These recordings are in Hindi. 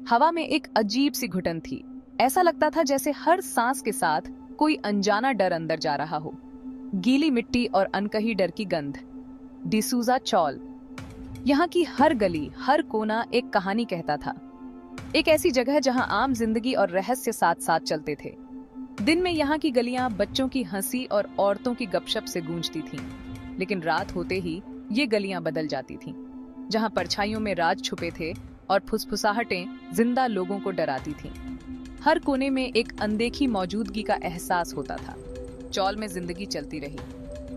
हवा में एक अजीब सी घुटन थी। ऐसा लगता था जैसे हर सांस के साथ कोई अनजाना डर अंदर जा रहा हो। गीली मिट्टी और अनकही डर की गंध। डिसूजा चौल। यहाँ की हर गली, हर कोना एक कहानी कहता था। एक ऐसी जगह जहाँ आम जिंदगी और रहस्य साथ साथ चलते थे। दिन में यहाँ की गलियां बच्चों की हंसी और औरतों की गपशप से गूंजती थीं, लेकिन रात होते ही ये गलियां बदल जाती थीं, जहाँ परछाइयों में राज छुपे थे और फुसफुसाहटें जिंदा लोगों को डराती थीं। हर कोने में एक अनदेखी मौजूदगी का एहसास होता था। चौल में जिंदगी चलती रही।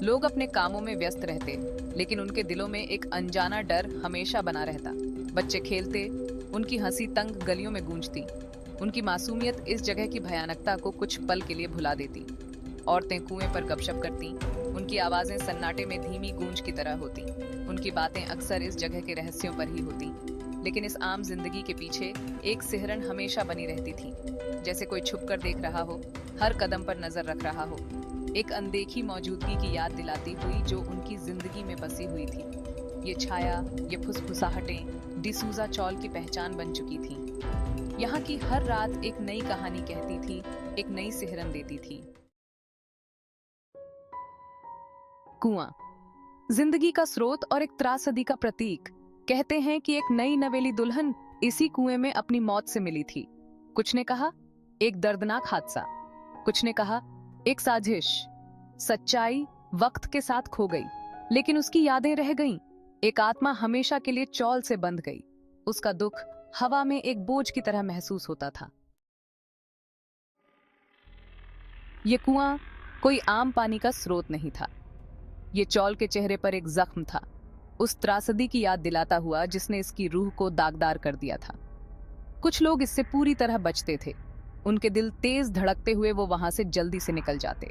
लोग अपने कामों में व्यस्त रहते, लेकिन उनके दिलों में एक अनजाना डर हमेशा बना रहता। बच्चे खेलते, उनकी हंसी तंग गलियों में गूंजती। उनकी मासूमियत इस जगह की भयानकता को कुछ पल के लिए भुला देती। औरतें कुएं पर गपशप करती, उनकी आवाजें सन्नाटे में धीमी गूंज की तरह होती। उनकी बातें अक्सर इस जगह के रहस्यों पर ही होती, लेकिन इस आम जिंदगी के पीछे एक सिहरन हमेशा बनी रहती थी, जैसे कोई छुपकर देख रहा हो, हर कदम पर नजर रख रहा हो। एक अनदेखी मौजूदगी की याद दिलाती हुई जो उनकी जिंदगी में बसी हुई थी। ये छाया, ये फुसफुसाहटें डिसूजा चौल की पहचान बन चुकी थीं। यहाँ की हर रात एक नई कहानी कहती थी, एक नई सिहरन देती थी। कुआं, जिंदगी का स्रोत और एक त्रासदी का प्रतीक। कहते हैं कि एक नई नवेली दुल्हन इसी कुएं में अपनी मौत से मिली थी। कुछ ने कहा एक दर्दनाक हादसा, कुछ ने कहा एक साजिश। सच्चाई वक्त के साथ खो गई, लेकिन उसकी यादें रह गईं। एक आत्मा हमेशा के लिए चौल से बंध गई। उसका दुख हवा में एक बोझ की तरह महसूस होता था। ये कुआं कोई आम पानी का स्रोत नहीं था। ये चौल के चेहरे पर एक जख्म था, उस त्रासदी की याद दिलाता हुआ जिसने इसकी रूह को दागदार कर दिया था। कुछ लोग इससे पूरी तरह बचते थे, उनके दिल तेज धड़कते हुए वो वहां से जल्दी से निकल जाते।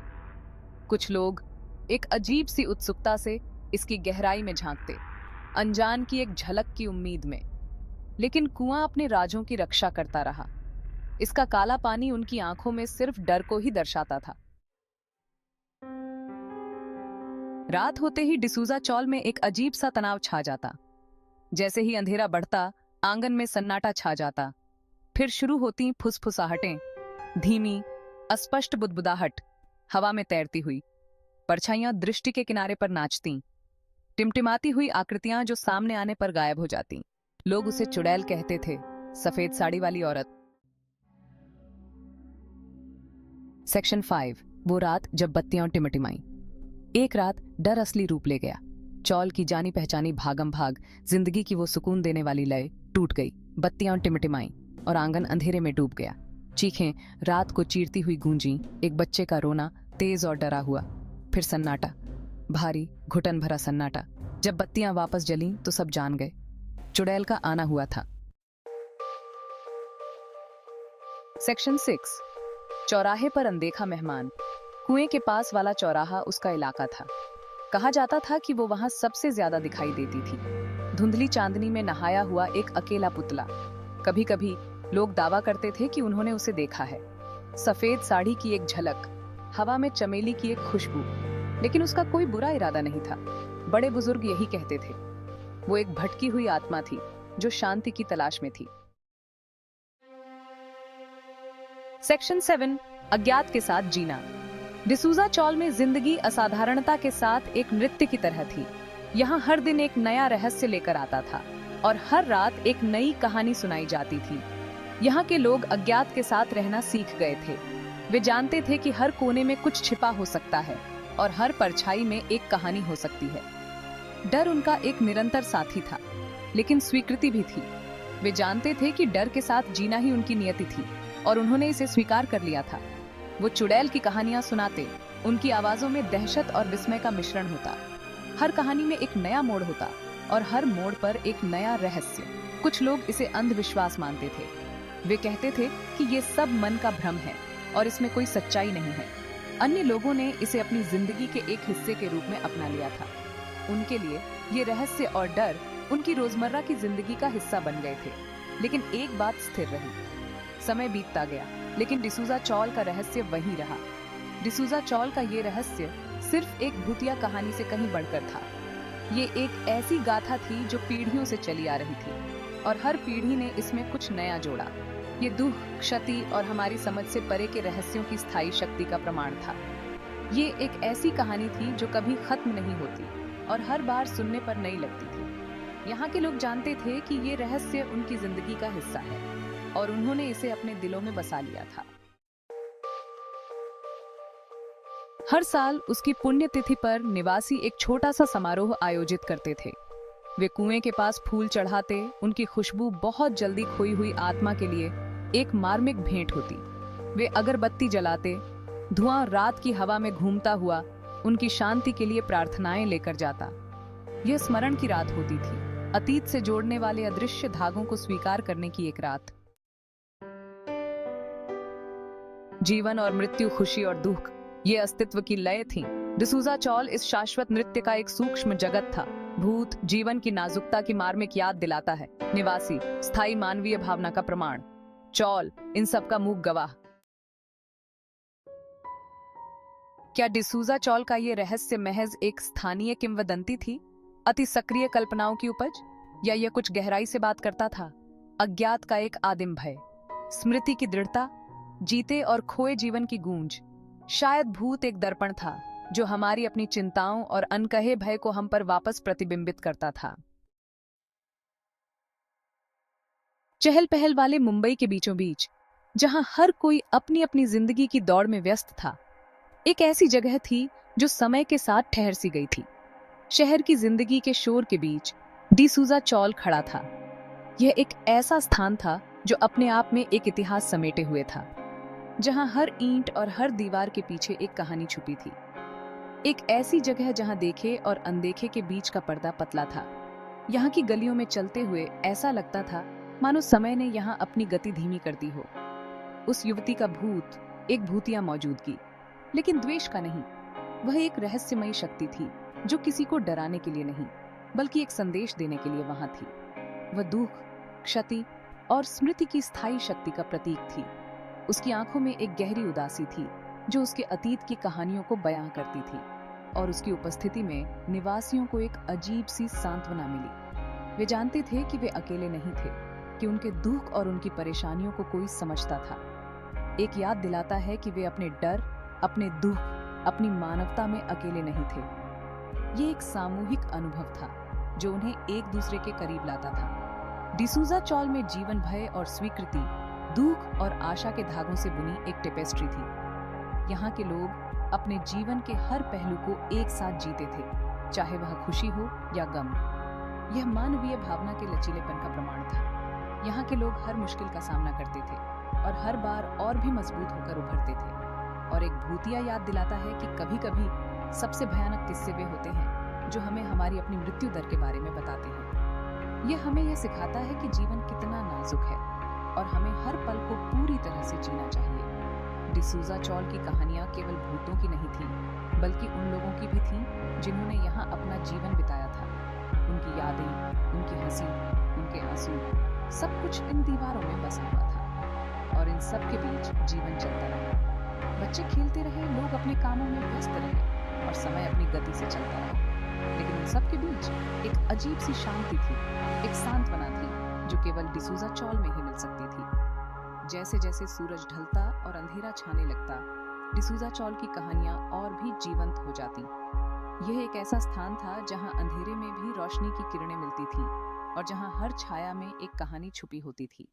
कुछ लोग एक अजीब सी उत्सुकता से इसकी गहराई में झांकते, अनजान की एक झलक की उम्मीद में। लेकिन कुआं अपने राजों की रक्षा करता रहा। इसका काला पानी उनकी आंखों में सिर्फ डर को ही दर्शाता था। रात होते ही डिसूजा चौल में एक अजीब सा तनाव छा जाता। जैसे ही अंधेरा बढ़ता, आंगन में सन्नाटा छा जाता। फिर शुरू होती फुसफुसाहटें, धीमी अस्पष्ट बुदबुदाहट, हवा में तैरती हुई। परछाइयां दृष्टि के किनारे पर नाचती, टिमटिमाती हुई आकृतियां जो सामने आने पर गायब हो जाती। लोग उसे चुड़ैल कहते थे, सफेद साड़ी वाली औरत। सेक्शन 5, वो रात जब बत्तियां टिमटिमाई। एक रात डर असली रूप ले गया। चौल की जानी पहचानी भागम भाग, जिंदगी की वो सुकून देने वाली लय टूट गई। बत्तियां टिमटिमाई और आंगन अंधेरे में डूब गया। चीखें रात को चीरती हुई गूंजी, एक बच्चे का रोना तेज और डरा हुआ। फिर सन्नाटा, भारी घुटन भरा सन्नाटा। जब बत्तियां वापस जलीं तो सब जान गए, चुड़ैल का आना हुआ था। सेक्शन 6, चौराहे पर अनदेखा मेहमान। कुएं के पास वाला चौराहा उसका इलाका था। कहा जाता था कि वो वहां सबसे ज्यादा दिखाई देती थी। धुंधली चांदनी में नहाया हुआ एक अकेला पुतला। कभी कभी लोग दावा करते थे कि उन्होंने उसे देखा है। सफेद साड़ी की एक झलक, हवा में चमेली की एक खुशबू। लेकिन उसका कोई बुरा इरादा नहीं था। बड़े बुजुर्ग यही कहते थे। वो एक भटकी हुई आत्मा थी जो शांति की तलाश में थी। सेक्शन 7, अज्ञात के साथ जीना। डिसूजा चौल में जिंदगी असाधारणता के साथ एक नृत्य की तरह थी। यहाँ हर दिन एक नया रहस्य लेकर आता था और हर रात एक नई कहानी सुनाई जाती थी। यहाँ के लोग अज्ञात के साथ रहना सीख गए थे। वे जानते थे कि हर कोने में कुछ छिपा हो सकता है और हर परछाई में एक कहानी हो सकती है। डर उनका एक निरंतर साथी था, लेकिन स्वीकृति भी थी। वे जानते थे कि डर के साथ जीना ही उनकी नियति थी और उन्होंने इसे स्वीकार कर लिया था। वो चुड़ैल की कहानियां सुनाते, उनकी आवाजों में दहशत और विस्मय का मिश्रण होता। हर कहानी में एक नया मोड़ होता और हर मोड़ पर एक नया रहस्य। कुछ लोग इसे अंधविश्वास मानते थे। वे कहते थे कि ये सब मन का भ्रम है और इसमें कोई सच्चाई नहीं है। अन्य लोगों ने इसे अपनी जिंदगी के एक हिस्से के रूप में अपना लिया था। उनके लिए ये रहस्य और डर उनकी रोजमर्रा की जिंदगी का हिस्सा बन गए थे। लेकिन एक बात स्थिर रही। समय बीतता गया, लेकिन डिसूजा चौल का रहस्य वही रहा। डिसूजा चौल का ये रहस्य सिर्फ एक भूतिया कहानी से कहीं बढ़कर था। ये एक ऐसी गाथा थी जो पीढ़ियों से चली आ रही थी और हर पीढ़ी ने इसमें कुछ नया जोड़ा। ये दुख, क्षति और हमारी समझ से परे के रहस्यों की स्थायी शक्ति का प्रमाण था। ये एक ऐसी कहानी थी जो कभी खत्म नहीं होती और हर बार सुनने पर नई लगती थी। यहाँ के लोग जानते थे कि ये रहस्य उनकी जिंदगी का हिस्सा है और उन्होंने इसे अपने दिलों में बसा लिया था। हर साल उसकी पुण्यतिथि पर निवासी एक छोटा सा समारोह आयोजित करते थे। वे कुएं के पास फूल चढ़ाते, उनकी खुशबू बहुत जल्दी खोई हुई आत्मा के लिए एक मार्मिक भेंट होती। वे अगरबत्ती जलाते, धुआं रात की हवा में घूमता हुआ उनकी शांति के लिए प्रार्थनाएं लेकर जाता। यह स्मरण की रात होती थी, अतीत से जोड़ने वाले अदृश्य धागों को स्वीकार करने की एक रात। जीवन और मृत्यु, खुशी और दुख, ये अस्तित्व की लय थी। डिसूजा चौल इस शाश्वत नृत्य का एक सूक्ष्म जगत था। भूत जीवन की नाजुकता की मार्मिक याद दिलाता है, निवासी स्थायी मानवीय भावना का प्रमाण, चौल इन सब का मूक गवाह। क्या डिसूजा चौल का ये रहस्य महज एक स्थानीय किंवदंती थी, अति सक्रिय कल्पनाओं की उपज, या यह कुछ गहराई से बात करता था? अज्ञात का एक आदिम भय, स्मृति की दृढ़ता, जीते और खोए जीवन की गूंज। शायद भूत एक दर्पण था जो हमारी अपनी चिंताओं और अनकहे भय को हम पर वापस प्रतिबिंबित करता था। चहल पहल वाले मुंबई के बीचों बीच, जहां हर कोई अपनी अपनी जिंदगी की दौड़ में व्यस्त था, एक ऐसी जगह थी जो समय के साथ ठहर सी गई थी। शहर की जिंदगी के शोर के बीच डिसूजा चौल खड़ा था। यह एक ऐसा स्थान था जो अपने आप में एक इतिहास समेटे हुए था, जहां हर ईंट और हर दीवार के पीछे एक कहानी छुपी थी। एक ऐसी जगह जहां देखे और अनदेखे के बीच का पर्दा पतला था। यहाँ की गलियों में चलते हुए ऐसा लगता था मानो समय ने यहाँ अपनी गति धीमी कर दी हो। उस युवती का भूत एक भूतिया मौजूदगी, लेकिन द्वेष का नहीं। वह एक रहस्यमयी शक्ति थी जो किसी को डराने के लिए नहीं, बल्कि एक संदेश देने के लिए वहां थी। वह दुख, क्षति और स्मृति की स्थायी शक्ति का प्रतीक थी। उसकी आंखों में एक गहरी उदासी थी जो उसके अतीत की कहानियों को बयां करती थी, और उसकी उपस्थिति में निवासियों को एक अजीब सी सांत्वना मिली। वे जानते थे कि वे अकेले नहीं थे, कि उनके दुख और उनकी परेशानियों को कोई समझता था। एक याद दिलाता है कि वे अपने डर, अपने दुख, अपनी मानवता में अकेले नहीं थे। ये एक सामूहिक अनुभव था जो उन्हें एक दूसरे के करीब लाता था। डिसूजा चौल में जीवन, भय और स्वीकृति, दुख और आशा के धागों से बुनी एक टेपेस्ट्री थी। यहाँ के लोग अपने जीवन के हर पहलू को एक साथ जीते थे, चाहे वह खुशी हो या गम। यह मानवीय भावना के लचीलेपन का प्रमाण था। यहाँ के लोग हर मुश्किल का सामना करते थे और हर बार और भी मजबूत होकर उभरते थे। और एक भूतिया याद दिलाता है कि कभी कभी सबसे भयानक किस्से वे होते हैं जो हमें हमारी अपनी मृत्यु दर के बारे में बताते हैं। यह हमें यह सिखाता है कि जीवन कितना नाजुक है और हमें हर पल को पूरी तरह से जीना चाहिए। डिसूजा चौल की कहानियां केवल भूतों की नहीं थीं, बल्कि उन लोगों की भी थीं जिन्होंने यहाँ अपना जीवन बिताया था। उनकी यादें, उनकी हंसी, उनके आंसू, सब कुछ इन दीवारों में बसा हुआ था। और इन सब के बीच जीवन चलता रहा। बच्चे खेलते रहे, लोग अपने कामों में व्यस्त रहे और समय अपनी गति से चलता रहा। लेकिन उन सब के बीच एक अजीब सी शांति थी, एक सांत्वना थी जो केवल डिसूजा चौल में ही मिल सकती थी। जैसे जैसे सूरज ढलता और अंधेरा छाने लगता, डिसूजा चौल की कहानियां और भी जीवंत हो जाती। यह एक ऐसा स्थान था जहां अंधेरे में भी रोशनी की किरणें मिलती थीं और जहां हर छाया में एक कहानी छुपी होती थी।